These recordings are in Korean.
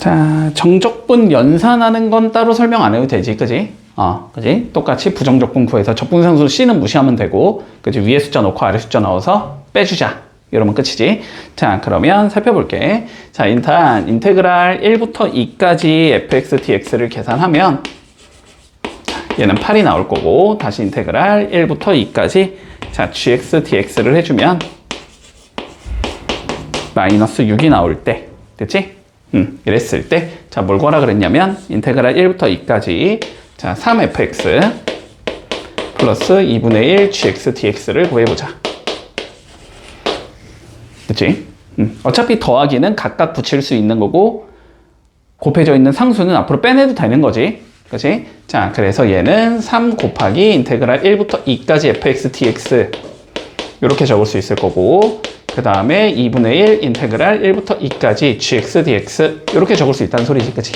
자, 정적분 연산하는 건 따로 설명 안 해도 되지, 그지? 그지? 똑같이 부정적분 구해서 적분상수 C는 무시하면 되고, 그지? 위에 숫자 넣고 아래 숫자 넣어서 빼주자. 이러면 끝이지. 자, 그러면 살펴볼게. 자, 일단 인테그랄 1부터 2까지 fx, dx를 계산하면 얘는 8이 나올 거고, 다시 인테그랄 1부터 2까지 자, gx, dx를 해주면 마이너스 6이 나올 때, 됐지? 이랬을 때, 자, 뭘 구하라 그랬냐면, 인테그랄 1부터 2까지, 자, 3fx 플러스 2분의 1 gx, dx를 구해보자. 그치? 어차피 더하기는 각각 붙일 수 있는 거고, 곱해져 있는 상수는 앞으로 빼내도 되는 거지. 그치? 자, 그래서 얘는 3 곱하기 인테그랄 1부터 2까지 fx, dx, 이렇게 적을 수 있을 거고, 그 다음에 2분의 1 인테그랄 1부터 2까지 gx, dx 이렇게 적을 수 있다는 소리지, 그치?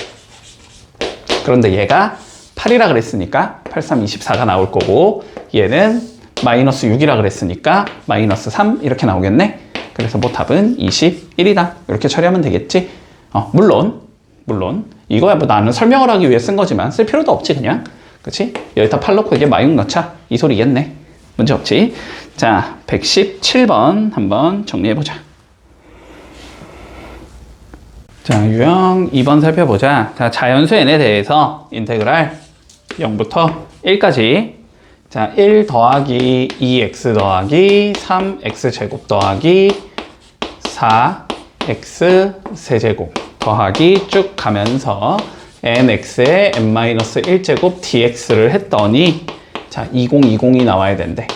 그런데 얘가 8이라 그랬으니까 8, 3, 24가 나올 거고, 얘는 마이너스 6이라 그랬으니까 마이너스 3 이렇게 나오겠네? 그래서 뭐 답은 21이다. 이렇게 처리하면 되겠지? 물론 이거야 뭐 나는 설명을 하기 위해 쓴 거지만 쓸 필요도 없지, 그냥. 그치? 여기다 8 넣고 이게 마육 넣자. 이 소리겠네. 문제 없지? 자, 117번 한번 정리해보자. 자, 유형 2번 살펴보자. 자, 자연수 n에 대해서 인테그랄 0부터 1까지. 자, 1 더하기 2x 더하기 3x제곱 더하기 4x 세제곱 더하기 쭉 가면서 nx에 n-1제곱 dx를 했더니 자, 2020이 나와야 된대.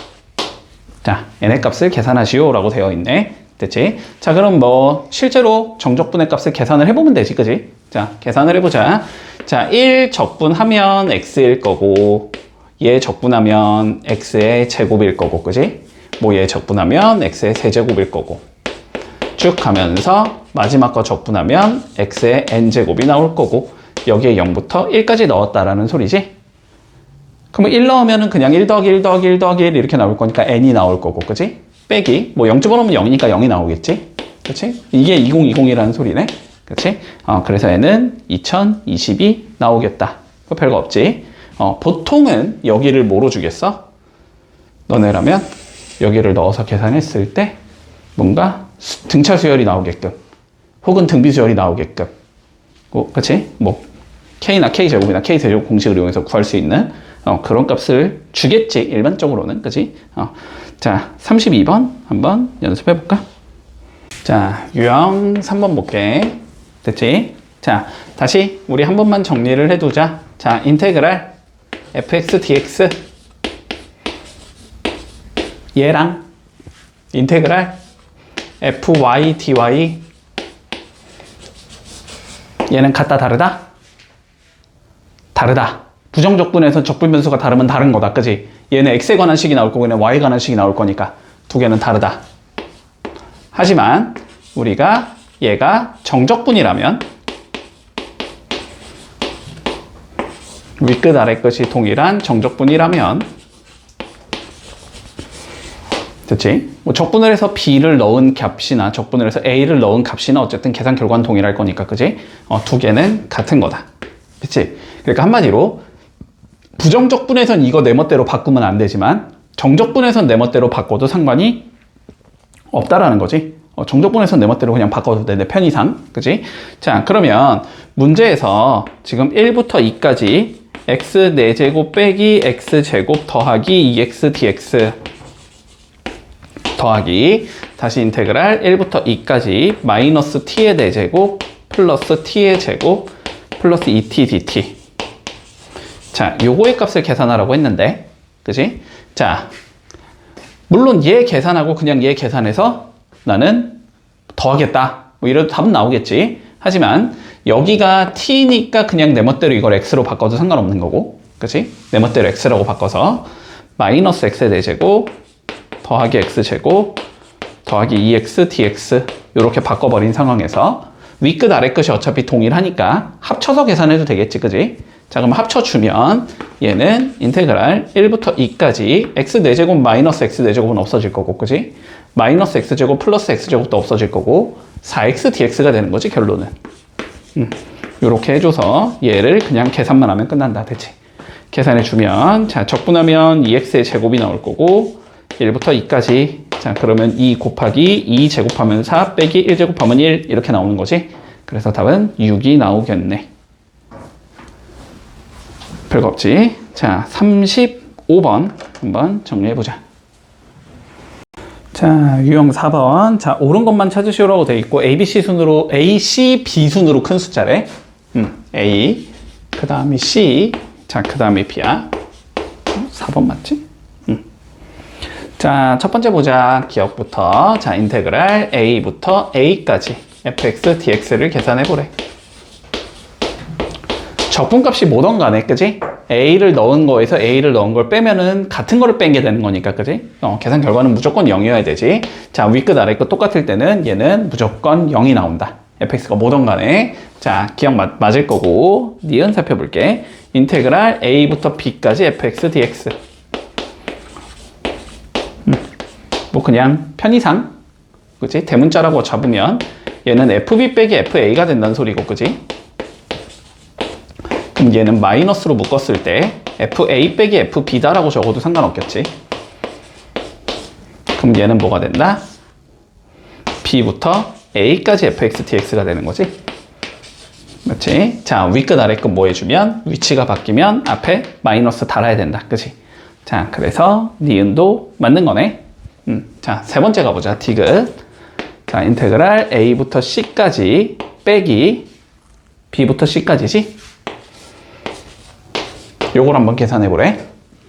자, n의 값을 계산하시오 라고 되어 있네. 됐지? 자, 그럼 뭐 실제로 정적분의 값을 계산을 해보면 되지, 그지? 자, 계산을 해보자. 자, 1 적분하면 x일 거고, 얘 적분하면 x의 제곱일 거고, 그지? 뭐 얘 적분하면 x의 세제곱일 거고, 쭉 가면서 마지막 거 적분하면 x의 n제곱이 나올 거고, 여기에 0부터 1까지 넣었다라는 소리지? 그러면 1 넣으면은 그냥 1 더하기 1 더하기 1 더하기 1 이렇게 나올 거니까 n이 나올 거고, 그지? 빼기, 뭐 0 집어넣으면 0이니까 0이 나오겠지? 그치? 이게 2020이라는 소리네? 그치? 그래서 n은 2022 나오겠다. 그거 별거 없지? 보통은 여기를 뭐로 주겠어? 너네라면 여기를 넣어서 계산했을 때 뭔가 등차 수열이 나오게끔 혹은 등비 수열이 나오게끔 그치? 뭐 k나 k제곱이나 k세제곱 공식을 이용해서 구할 수 있는 그런 값을 주겠지, 일반적으로는. 그치? 자, 32번 한번 연습해 볼까? 자, 유형 3번 볼게. 됐지? 자, 다시 우리 한 번만 정리를 해두자. 자, 인테그랄 fx dx 얘랑 인테그랄 fy dy 얘는 같다, 다르다? 다르다. 부정적분에서 적분변수가 다르면 다른 거다, 그지? 얘는 x에 관한 식이 나올 거고 얘는 y에 관한 식이 나올 거니까 두 개는 다르다. 하지만 우리가 얘가 정적분이라면 윗끝 아래끝이 동일한 정적분이라면, 됐지? 뭐 적분을 해서 b를 넣은 값이나 적분을 해서 a를 넣은 값이나 어쨌든 계산 결과는 동일할 거니까, 그지? 두 개는 같은 거다. 그치? 그러니까 한마디로 부정적분에선 이거 내 멋대로 바꾸면 안 되지만 정적분에선 내 멋대로 바꿔도 상관이 없다라는 거지. 정적분에선 내 멋대로 그냥 바꿔도 돼, 내 편의상. 그치? 자, 그러면 문제에서 지금 1부터 2까지 x 4제곱 빼기 x제곱 더하기 2x dx 더하기 다시 인테그랄 1부터 2까지 마이너스 t의 4제곱 플러스 t의 제곱 플러스 2t dt. 자, 요거의 값을 계산하라고 했는데, 그치? 자, 물론 얘 계산하고 그냥 얘 계산해서 나는 더하겠다, 뭐 이래도 답은 나오겠지. 하지만 여기가 t니까 그냥 내 멋대로 이걸 x로 바꿔도 상관없는 거고, 그치? 내 멋대로 x라고 바꿔서 마이너스 x의 4제곱 더하기 x제곱 더하기 2x dx 이렇게 바꿔버린 상황에서 윗끝 아래끝이 어차피 동일하니까 합쳐서 계산해도 되겠지, 그지? 자, 그럼 합쳐주면 얘는 인테그랄 1부터 2까지 x 4제곱 마이너스 x 4제곱은 없어질 거고, 그지? 마이너스 x제곱 플러스 x제곱도 없어질 거고 4x dx가 되는 거지, 결론은. 요렇게 해줘서 얘를 그냥 계산만 하면 끝난다. 됐지? 계산해주면, 자, 적분하면 2x의 제곱이 나올 거고, 1부터 2까지. 자, 그러면 2 곱하기 2 제곱하면 4 빼기 1 제곱하면 1 이렇게 나오는 거지. 그래서 답은 6이 나오겠네. 별거 없지. 자, 35번 한번 정리해보자. 자, 유형 4번. 자, 옳은 것만 찾으시오라고 돼 있고, A, B, C 순으로, A, C, B 순으로 큰 숫자래. A, 그 다음에 C, 자, 그 다음에 B야. 4번 맞지? 자, 첫 번째 보자. 기억부터. 자, 인테그랄 A부터 A까지 fx, dx를 계산해보래. 적분값이 뭐든 간에, 그지? A를 넣은 거에서 A를 넣은 걸 빼면은 같은 거를 뺀 게 되는 거니까, 그지? 계산 결과는 무조건 0이어야 되지. 자, 윗끝 아래끝 똑같을 때는 얘는 무조건 0이 나온다. fx가 뭐든 간에. 자, 기억 맞을 거고, 니은 살펴볼게. 인테그랄 A부터 B까지 fx, dx. 뭐 그냥 편의상, 그치? 대문자라고 잡으면 얘는 fb 빼기 fa가 된다는 소리고, 그치? 그럼 얘는 마이너스로 묶었을 때 fa 빼기 fb다라고 적어도 상관없겠지? 그럼 얘는 뭐가 된다? b부터 a까지 fx dx가 되는 거지? 그렇지? 자, 윗끝 아래끝 뭐 해주면 위치가 바뀌면 앞에 마이너스 달아야 된다, 그치? 자, 그래서 니은도 맞는 거네. 자, 세 번째 가보자. 디귿. 자, 인테그랄 A부터 C까지 빼기 B부터 C까지지? 요걸 한번 계산해보래.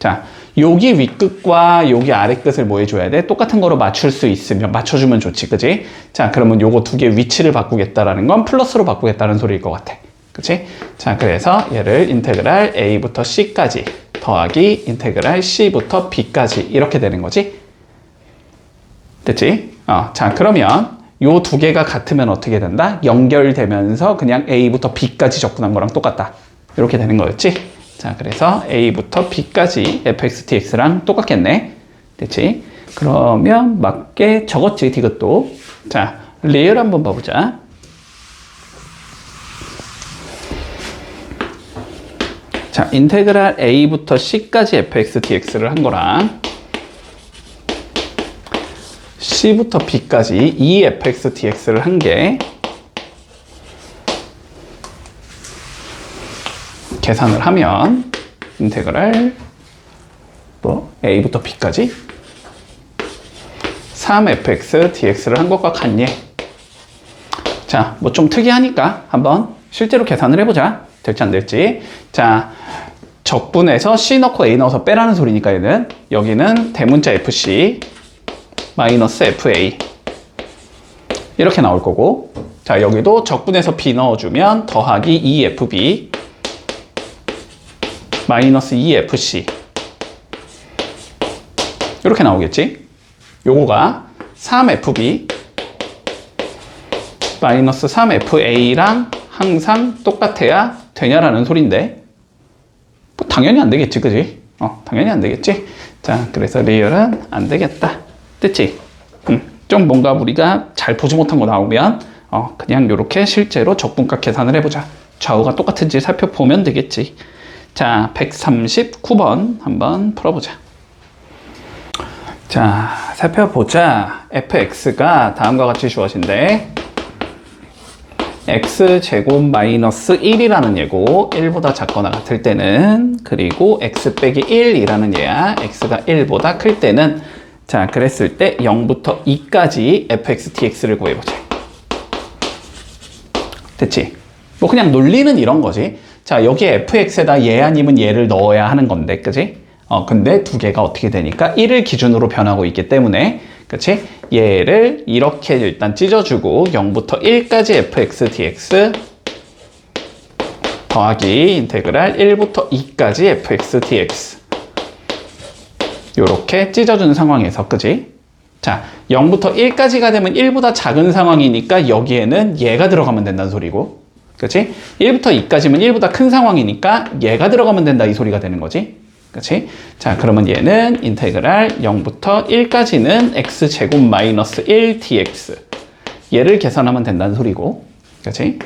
자, 여기 윗끝과 여기 아래끝을 뭐 해줘야 돼? 똑같은 거로 맞출 수 있으면 맞춰주면 좋지, 그지? 자, 그러면 요거 두 개의 위치를 바꾸겠다라는 건 플러스로 바꾸겠다는 소리일 것 같아. 그치? 자, 그래서 얘를 인테그랄 A부터 C까지 더하기 인테그랄 C부터 B까지 이렇게 되는 거지? 됐지? 자, 그러면 요 두 개가 같으면 어떻게 된다? 연결되면서 그냥 A부터 B까지 적분한 거랑 똑같다. 이렇게 되는 거였지? 자, 그래서 A부터 B까지 fx, dx랑 똑같겠네. 됐지? 그러면 맞게 적었지, 디귿도. 자, 리을 한번 봐보자. 자, 인테그랄 A부터 C까지 fx, dx를 한 거랑 C부터 B까지 이 fx, dx를 한 게 계산을 하면 인테그랄 뭐 A부터 B까지 3fx, dx를 한 것과 같니? 자, 뭐 좀 특이하니까 한번 실제로 계산을 해보자. 될지 안 될지. 자, 적분해서 C 넣고 A 넣어서 빼라는 소리니까 얘는 여기는 대문자 FC 마이너스 FA 이렇게 나올 거고, 자, 여기도 적분해서 B 넣어주면 더하기 2FB 마이너스 2FC 이렇게 나오겠지? 요거가 3FB 마이너스 3FA랑 항상 똑같아야 되냐라는 소린데, 뭐 당연히 안 되겠지, 그지? 당연히 안 되겠지? 자, 그래서 리얼은 안 되겠다. 됐지? 좀 뭔가 우리가 잘 보지 못한 거 나오면 그냥 이렇게 실제로 적분값 계산을 해보자. 좌우가 똑같은지 살펴보면 되겠지. 자, 139번 한번 풀어보자. 자, 살펴보자. fx가 다음과 같이 주어진대. x제곱 마이너스 1이라는 얘고 1보다 작거나 같을 때는, 그리고 x 빼기 1이라는 얘야. x가 1보다 클 때는, 자, 그랬을 때 0부터 2까지 fx, dx를 구해보자. 됐지? 뭐 그냥 논리는 이런 거지. 자, 여기에 fx에다 얘 아니면 얘를 넣어야 하는 건데, 그지? 근데 두 개가 어떻게 되니까 1을 기준으로 변하고 있기 때문에, 그치? 얘를 이렇게 일단 찢어주고 0부터 1까지 fx, dx 더하기 인테그랄 1부터 2까지 fx, dx 요렇게 찢어주는 상황에서, 그지? 자, 0부터 1까지가 되면 1보다 작은 상황이니까 여기에는 얘가 들어가면 된다는 소리고, 그치? 1부터 2까지면 1보다 큰 상황이니까 얘가 들어가면 된다 이 소리가 되는 거지. 그치? 자, 그러면 얘는 인테그랄 0부터 1까지는 x제곱 마이너스 1 dx 얘를 계산하면 된다는 소리고, 그치?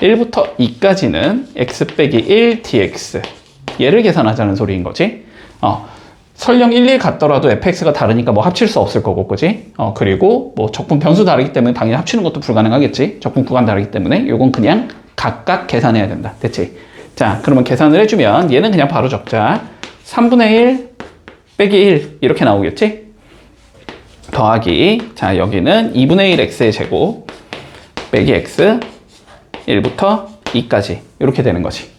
1부터 2까지는 x 빼기 1 dx. 얘를 계산하자는 소리인 거지. 설령 1, 1 같더라도 fx가 다르니까 뭐 합칠 수 없을 거고, 그지? 그리고 뭐 적분 변수 다르기 때문에 당연히 합치는 것도 불가능하겠지. 적분 구간 다르기 때문에. 요건 그냥 각각 계산해야 된다. 됐지? 자, 그러면 계산을 해주면 얘는 그냥 바로 적자. 3분의 1 빼기 1 이렇게 나오겠지? 더하기, 자, 여기는 2분의 1 x의 제곱 빼기 x 1부터 2까지 이렇게 되는 거지.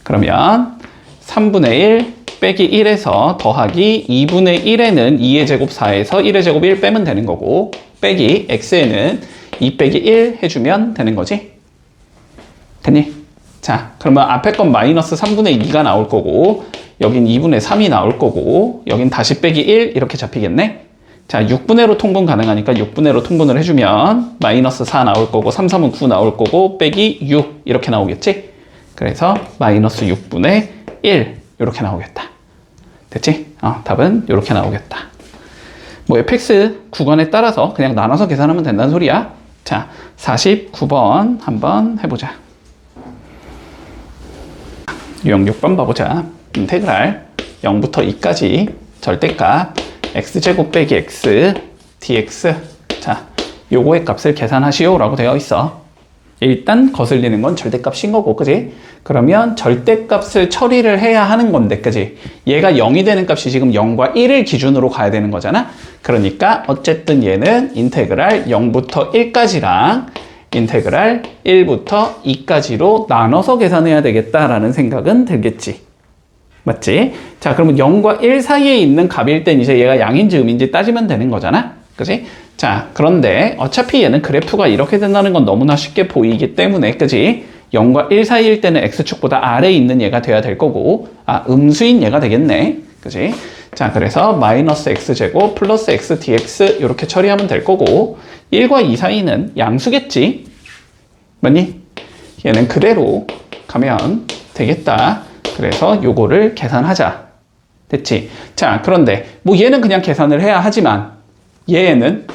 그러면 3분의 1 빼기 1에서 더하기 2분의 1에는 2의 제곱 4에서 1의 제곱 1 빼면 되는 거고, 빼기 x에는 2 빼기 1 해주면 되는 거지. 됐니? 자, 그러면 앞에 건 마이너스 3분의 2가 나올 거고, 여긴 2분의 3이 나올 거고, 여긴 다시 빼기 1 이렇게 잡히겠네? 자, 6분의로 통분 가능하니까 6분의로 통분을 해주면 마이너스 4 나올 거고, 3, 3은 9 나올 거고, 빼기 6 이렇게 나오겠지? 그래서 마이너스 6분의 1 이렇게 나오겠다. 됐지? 답은 이렇게 나오겠다. 뭐 fx 구간에 따라서 그냥 나눠서 계산하면 된다는 소리야. 자, 49번 한번 해보자. 유형 6번 봐보자. 인테그랄 0부터 2까지 절대값 x제곱 빼기 x dx. 자, 요거의 값을 계산하시오 라고 되어 있어. 일단 거슬리는 건 절대값인 거고, 그지? 그러면 절대값을 처리를 해야 하는 건데, 그지? 얘가 0이 되는 값이 지금 0과 1을 기준으로 가야 되는 거잖아? 그러니까 어쨌든 얘는 인테그랄 0부터 1까지랑 인테그랄 1부터 2까지로 나눠서 계산해야 되겠다라는 생각은 들겠지. 맞지? 자, 그러면 0과 1 사이에 있는 값일 땐 이제 얘가 양인지 음인지 따지면 되는 거잖아? 그지? 자, 그런데 어차피 얘는 그래프가 이렇게 된다는 건 너무나 쉽게 보이기 때문에, 그지? 0과 1 사이일 때는 x축보다 아래에 있는 얘가 돼야 될 거고, 음수인 얘가 되겠네. 그지? 자, 그래서 마이너스 x제곱 플러스 x dx 이렇게 처리하면 될 거고, 1과 2 사이는 양수겠지? 맞니? 얘는 그대로 가면 되겠다. 그래서 요거를 계산하자. 됐지? 자, 그런데 뭐 얘는 그냥 계산을 해야 하지만 얘는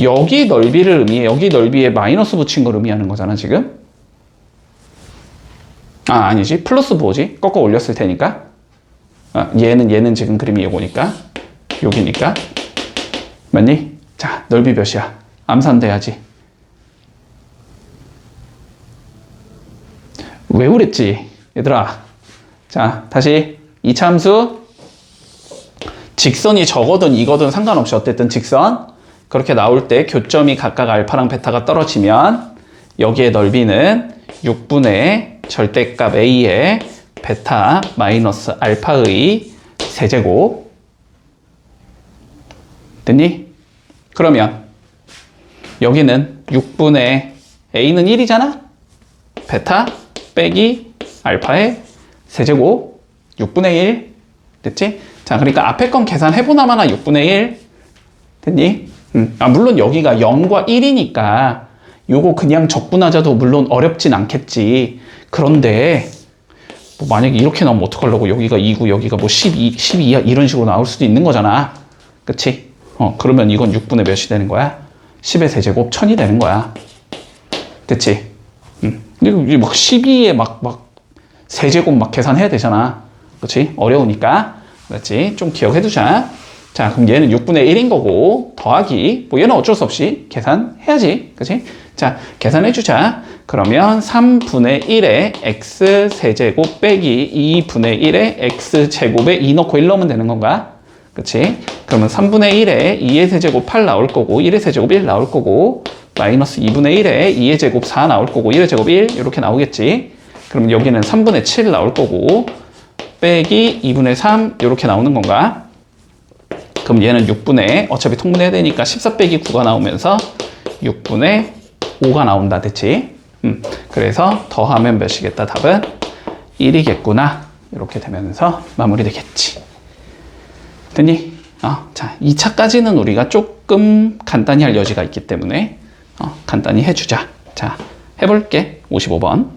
여기 넓이를 의미해. 여기 넓이에 마이너스 붙인 걸 의미하는 거잖아, 지금. 아니지. 플러스 뭐지? 꺾어 올렸을 테니까. 얘는 지금 그림이 요거니까. 여기니까. 맞니? 자, 넓이 몇이야? 암산돼야지. 왜 그랬지? 얘들아. 자, 다시 2차 함수. 직선이 저거든 이거든 상관없이 어쨌든 직선. 그렇게 나올 때 교점이 각각 알파랑 베타가 떨어지면 여기의 넓이는 6분의 절대값 a의 베타 마이너스 알파의 세제곱. 됐니? 그러면 여기는 6분의 a는 1이잖아? 베타 빼기 알파의 세제곱 6분의 1. 됐지? 자, 그러니까 앞에 건 계산해보나마나 6분의 1. 됐니? 물론 여기가 0과 1이니까 요거 그냥 적분하자도 물론 어렵진 않겠지. 그런데 뭐 만약에 이렇게 나오면 어떡하려고. 여기가 2고 여기가 뭐 12야 이런 식으로 나올 수도 있는 거잖아. 그치? 그러면 이건 6분의 몇이 되는 거야? 10의 세제곱 1000이 되는 거야. 됐지? 근데 막 12에 막 세제곱 막 계산해야 되잖아. 그치? 어려우니까. 그렇지? 좀 기억해두자. 자, 그럼 얘는 6분의 1인 거고, 더하기, 뭐 얘는 어쩔 수 없이 계산해야지. 그치? 자, 계산해주자. 그러면 3분의 1에 x 세제곱 빼기 2분의 1에 x 제곱에 2 넣고 1 넣으면 되는 건가? 그치? 그러면 3분의 1에 2의 세제곱 8 나올 거고, 1의 세제곱 1 나올 거고, 마이너스 2분의 1에 2의 제곱 4 나올 거고, 1의 제곱 1 이렇게 나오겠지? 그럼 여기는 3분의 7 나올 거고, 빼기 2분의 3 이렇게 나오는 건가? 그럼 얘는 6분의 어차피 통분해야 되니까 14 빼기 9가 나오면서 6분의 5가 나온다. 됐지? 그래서 더하면 몇이겠다? 답은 1이겠구나. 이렇게 되면서 마무리되겠지. 됐니? 자, 2차까지는 우리가 조금 간단히 할 여지가 있기 때문에 간단히 해주자. 자, 해볼게. 55번.